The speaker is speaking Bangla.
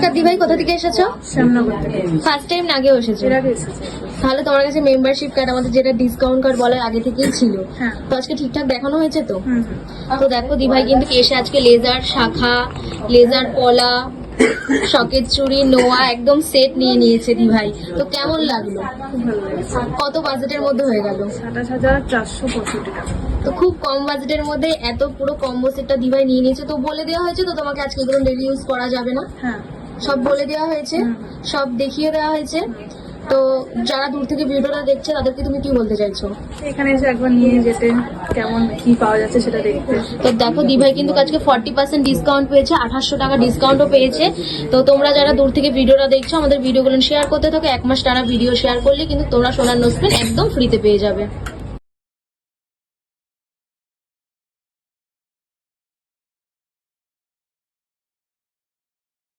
নমস্কার দিভাই, কোথা থেকে এসেছো? শ্যামনগর থেকে। ফার্স্ট টাইম আগেও এসেছো? এর আগে এসেছে। তাহলে তোমার কাছে মেম্বারশিপ কার্ড, আমাদের যেটা ডিসকাউন্ট কার্ড বলার আগে থেকেই ছিল, হ্যাঁ। তো আজকে ঠিকঠাক দেখানো হয়েছে তো? হুম। তো দেখো দিভাই কিন্তু এসে আজকে লেজার শাখা, লেজার পলা, সকেট চুড়ি, নোয়া একদম সেট নিয়ে নিয়েছে দিভাই। তো কেমন লাগলো? খুব ভালো লেগেছে। কত বাজেটের মধ্যে হয়ে গেল? 27,465 টাকা। তো খুব কম বাজেটের মধ্যে এত পুরো কম্বো সেটটা দিভাই নিয়ে নিয়েছে। তো বলে দেওয়া হয়েছে তো তোমাকে আজকে এগুলো ডেলি ইউজ করা যাবে না, হ্যাঁ। সব বলে দেওয়া হয়েছে, সব দেখিয়ে দেওয়া হয়েছে। তো যারা দূর থেকে ভিডিওটা দেখছে তাদেরকে তুমি কি বলতে চাইছো? এখানে এসে একবার নিয়ে যেতে, কেমন কি পাওয়া যাচ্ছে সেটা দেখতে। তো দেখো দিভাই কিন্তু আজকে 40% ডিসকাউন্ট পেয়েছে, 2800 টাকা ডিসকাউন্টও পেয়েছে। তো তোমরা যারা দূর থেকে ভিডিওটা দেখছো, আমাদের ভিডিওগুলো শেয়ার করতে থাকো। 1 মাস টানা ভিডিও শেয়ার করলে কিন্তু তোমরা সোনার নোজপিন একদম ফ্রিতে পেয়ে যাবে।